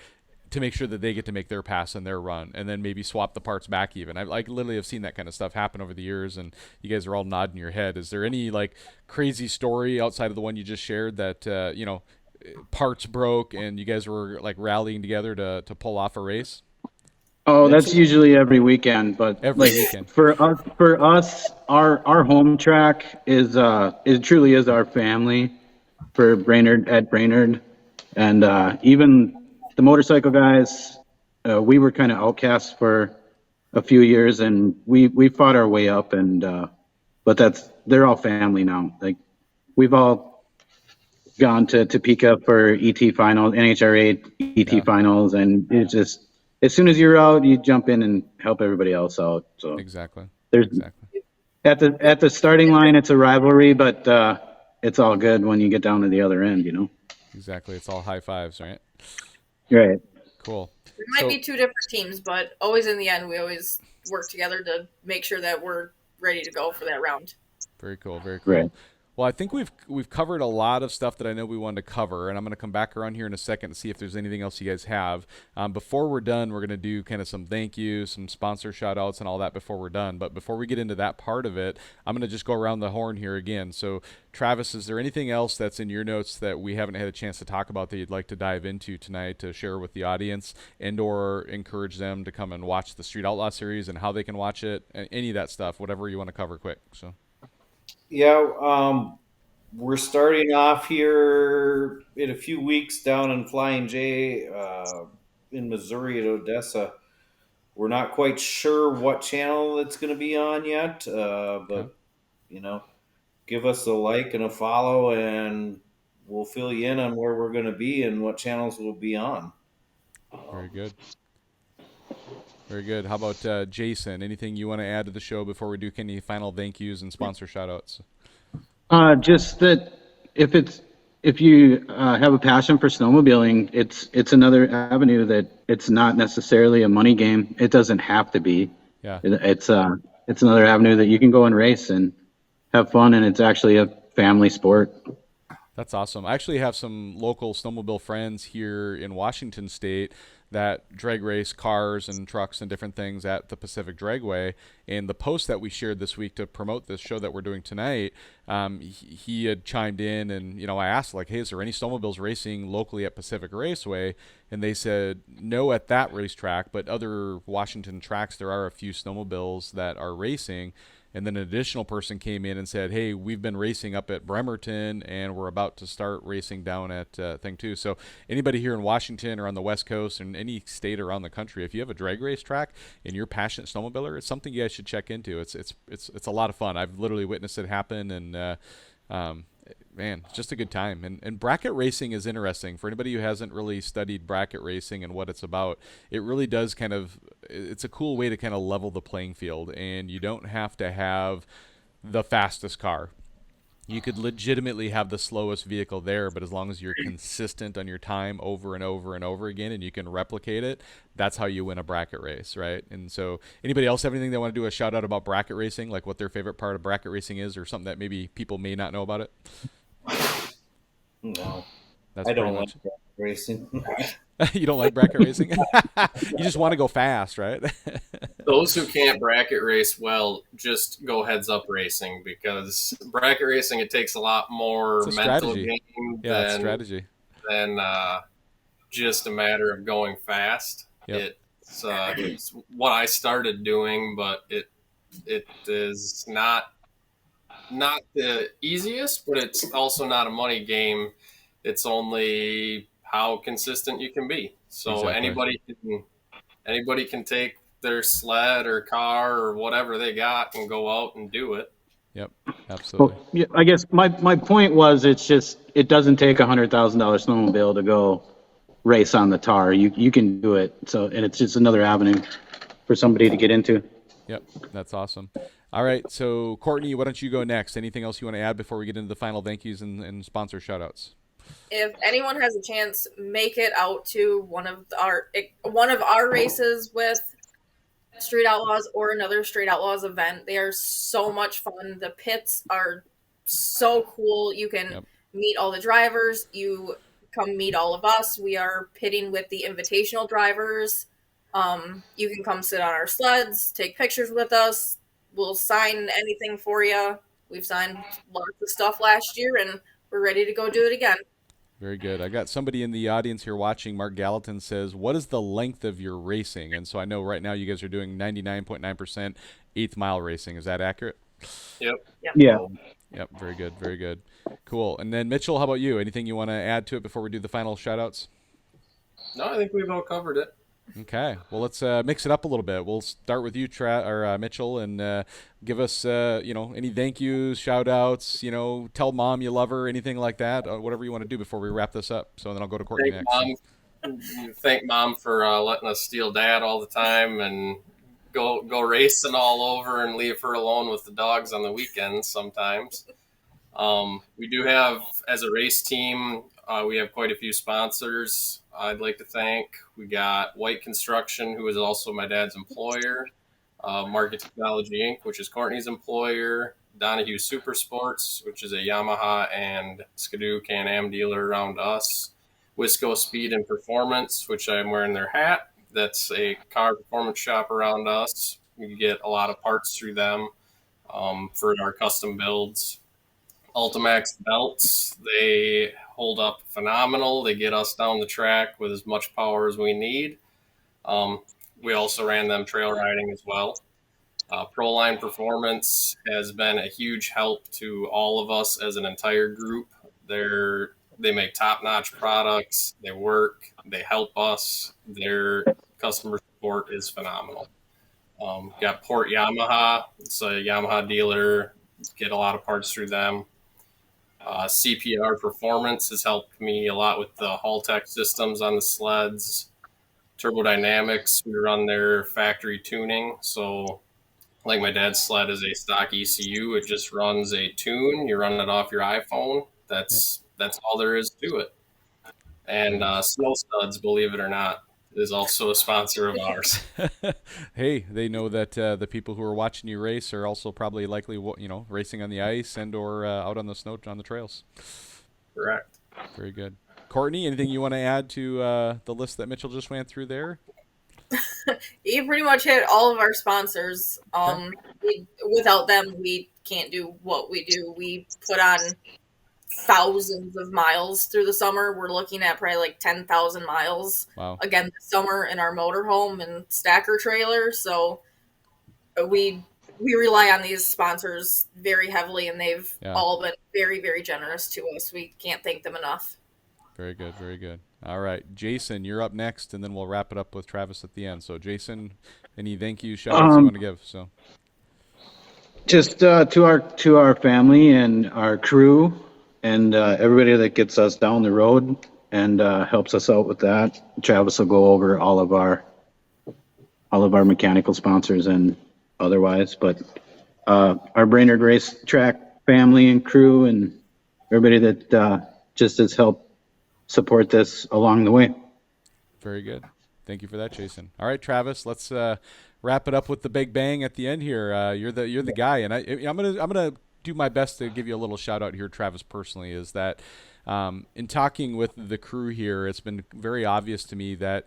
to make sure that they get to make their pass and their run, and then maybe swap the parts back even. I literally have seen that kind of stuff happen over the years, and you guys are all nodding your head. Is there any like crazy story outside of the one you just shared that parts broke and you guys were like rallying together to pull off a race? Oh, that's usually every weekend, but every weekend for us, our home track is it truly is our family for Brainerd at Brainerd, and even the motorcycle guys, we were kind of outcasts for a few years, and we fought our way up, and but they're all family now. Like, we've all gone to Topeka for ET finals, NHRA ET finals, and it's just, as soon as you're out, you jump in and help everybody else out. So exactly. At the starting line, it's a rivalry, but it's all good when you get down to the other end, Exactly. It's all high fives, right? Right. Cool. There might be two different teams, but always in the end, we always work together to make sure that we're ready to go for that round. Very cool. Very cool. Right. Well, I think we've covered a lot of stuff that I know we wanted to cover, and I'm going to come back around here in a second to see if there's anything else you guys have. Before we're done, we're going to do kind of some thank yous, some sponsor shout-outs, and all that before we're done. But before we get into that part of it, I'm going to just go around the horn here again. So, Travis, is there anything else that's in your notes that we haven't had a chance to talk about that you'd like to dive into tonight to share with the audience, and or encourage them to come and watch the Street Outlaw series and how they can watch it, any of that stuff, whatever you want to cover quick. So. Yeah, we're starting off here in a few weeks down in Flying J in Missouri at Odessa. We're not quite sure what channel it's going to be on yet, but give us a like and a follow, and we'll fill you in on where we're going to be and what channels we'll be on. Very good. Very good. How about Jason? Anything you want to add to the show before we do any final thank yous and sponsor shout outs? Just that if you have a passion for snowmobiling, it's another avenue that it's not necessarily a money game. It doesn't have to be. Yeah. It's another avenue that you can go and race and have fun, and it's actually a family sport. That's awesome. I actually have some local snowmobile friends here in Washington State that drag race cars and trucks and different things at the Pacific Dragway. And the post that we shared this week to promote this show that we're doing tonight, he had chimed in, and I asked, like, hey, is there any snowmobiles racing locally at Pacific Raceway? And they said no at that racetrack, but other Washington tracks there are a few snowmobiles that are racing. And then an additional person came in and said, hey, we've been racing up at Bremerton, and we're about to start racing down at Thing 2. So anybody here in Washington or on the West Coast and any state around the country, if you have a drag race track and you're a passionate snowmobiler, it's something you guys should check into. It's a lot of fun. I've literally witnessed it happen, and man, it's just a good time. And bracket racing is interesting. For anybody who hasn't really studied bracket racing and what it's about, it really does it's a cool way to kind of level the playing field. And you don't have to have the fastest car. You could legitimately have the slowest vehicle there, but as long as you're consistent on your time over and over and over again, and you can replicate it, that's how you win a bracket race, right? And so anybody else have anything they want to do a shout out about bracket racing, like what their favorite part of bracket racing is, or something that maybe people may not know about it? No, That's I don't pretty like bracket racing. You don't like bracket racing? You just want to go fast, right? Those who can't bracket race well, just go heads up racing, because bracket racing, it takes a lot more It's a mental strategy. game Yeah, it's strategy. than just a matter of going fast. Yep. It's what I started doing, but it is not the easiest, but it's also not a money game. It's only how consistent you can be. So Exactly. anybody can take their sled or car or whatever they got and go out and do it. Yep, absolutely. Well, yeah, I guess my point was it doesn't take $100,000 snowmobile to go race on the tar. You can do it. So, and it's just another avenue for somebody to get into. Yep, that's awesome. All right, so Courtney, why don't you go next? Anything else you want to add before we get into the final thank yous and sponsor shout outs? If anyone has a chance, make it out to one of our races with Street Outlaws or another Street Outlaws event. They are so much fun. The pits are so cool. You can meet all the drivers. You come meet all of us. We are pitting with the invitational drivers. You can come sit on our sleds, take pictures with us. We'll sign anything for you. We've signed lots of stuff last year, and we're ready to go do it again. Very good. I got somebody in the audience here watching. Mark Gallatin says, what is the length of your racing? And so I know right now you guys are doing 99.9% eighth mile racing. Is that accurate? Yep. Yeah. Yep. Very good. Very good. Cool. And then Mitchell, how about you? Anything you want to add to it before we do the final shout outs? No, I think we've all covered it. Okay. Well, let's mix it up a little bit. We'll start with you, Mitchell, and give us, any thank yous, shout outs, tell mom you love her, anything like that, whatever you want to do before we wrap this up. So then I'll go to Courtney next. Thank mom for letting us steal dad all the time and go racing all over and leave her alone with the dogs on the weekends sometimes. We do have, as a race team, we have quite a few sponsors I'd like to thank. We got White Construction, who is also my dad's employer, Market Technology Inc., which is Courtney's employer, Donahue Super Sports, which is a Yamaha and Skidoo Can-Am dealer around us, Wisco Speed and Performance, which I'm wearing their hat. That's a car performance shop around us. We get a lot of parts through them for our custom builds. Ultimax belts, they hold up phenomenal. They get us down the track with as much power as we need. We also ran them trail riding as well. Proline Performance has been a huge help to all of us as an entire group. They make top-notch products. They work. They help us. Their customer support is phenomenal. Got Port Yamaha. It's a Yamaha dealer. Get a lot of parts through them. CPR Performance has helped me a lot with the Haltech systems on the sleds. Turbodynamics, we run their factory tuning. So, like my dad's sled is a stock ECU. It just runs a tune. You run it off your iPhone. Yep. That's all there is to it. And Snow Studs, believe it or not, is also a sponsor of ours. Hey, they know that the people who are watching you race are also probably likely, racing on the ice and or out on the snow on the trails. Correct. Very good. Courtney, anything you want to add to the list that Mitchell just went through there? You pretty much hit all of our sponsors. Without them, we can't do what we do. We put on thousands of miles through the summer. We're looking at probably like 10,000 miles again this summer in our motorhome and stacker trailer. So we rely on these sponsors very heavily, and they've all been very, very generous to us. We can't thank them enough. Very good, very good. All right, Jason, you're up next, and then we'll wrap it up with Travis at the end. So, Jason, any thank you shout outs you want to give? So, just to our family and our crew and everybody that gets us down the road and helps us out with that. Travis will go over all of our mechanical sponsors and otherwise, but our Brainerd Racetrack family and crew and everybody that just has helped support this along the way. Very good. Thank you for that, Jason. All right, Travis, let's wrap it up with the big bang at the end here. You're the guy, and I'm gonna do my best to give you a little shout out here, Travis, personally. Is that in talking with the crew here, it's been very obvious to me that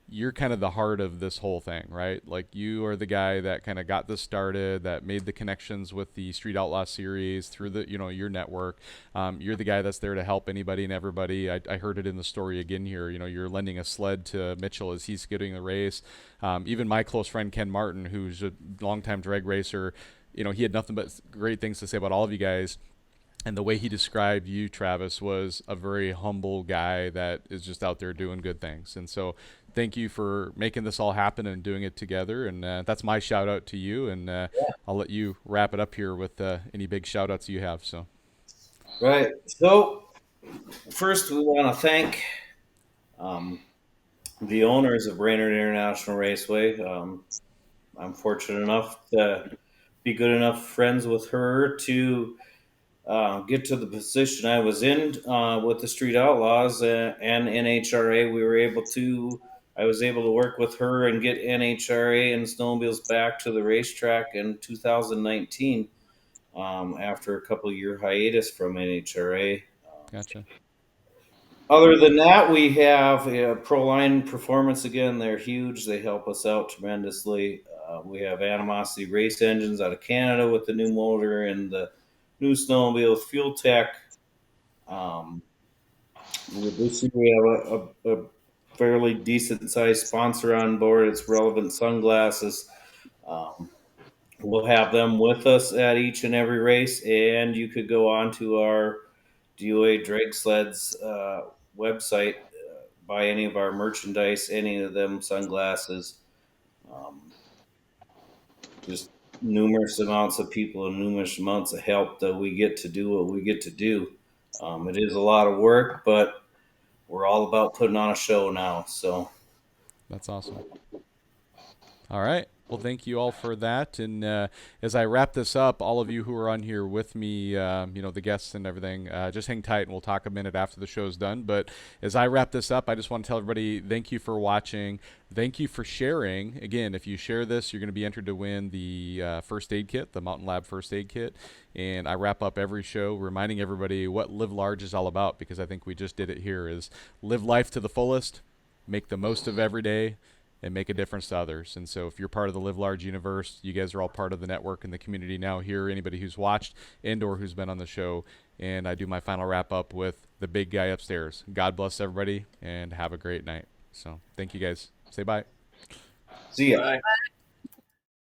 you're kind of the heart of this whole thing, right? Like, you are the guy that kind of got this started, that made the connections with the Street Outlaw series through the, your network. You're the guy that's there to help anybody and everybody. I heard it in the story again here. You're lending a sled to Mitchell as he's getting the race. Even my close friend, Ken Martin, who's a longtime drag racer, he had nothing but great things to say about all of you guys. And the way he described you, Travis, was a very humble guy that is just out there doing good things. And so thank you for making this all happen and doing it together. And that's my shout out to you. And I'll let you wrap it up here with any big shout outs you have. So, right. So first we want to thank the owners of Brainerd International Raceway. I'm fortunate enough to be good enough friends with her to get to the position I was in with the Street Outlaws and NHRA. I was able to work with her and get NHRA and snowmobiles back to the racetrack in 2019 after a couple year hiatus from NHRA. Gotcha. Other than that, we have Proline Performance again. They're huge. They help us out tremendously. We have Animosity Race Engines out of Canada with the new motor and the new snowmobile with Fuel Tech. This year we have a fairly decent sized sponsor on board. It's Relevant Sunglasses. We'll have them with us at each and every race, and you could go on to our DOA Drag Sleds website, buy any of our merchandise, any of them sunglasses. Just numerous amounts of people and numerous amounts of help that we get to do what we get to do. It is a lot of work, but we're all about putting on a show now. So that's awesome. All right. Well, thank you all for that. And as I wrap this up, all of you who are on here with me, the guests and everything, just hang tight and we'll talk a minute after the show's done. But as I wrap this up, I just want to tell everybody thank you for watching. Thank you for sharing. Again, if you share this, you're going to be entered to win the first aid kit, the Mountain Lab first aid kit. And I wrap up every show reminding everybody what Live Large is all about, because I think we just did it here, is live life to the fullest, make the most of every day, and make a difference to others. And so if you're part of the Live Large universe, you guys are all part of the network and the community now here, anybody who's watched and or who's been on the show. And I do my final wrap up with the big guy upstairs. God bless everybody and have a great night. So thank you guys. Say bye. See ya. Bye.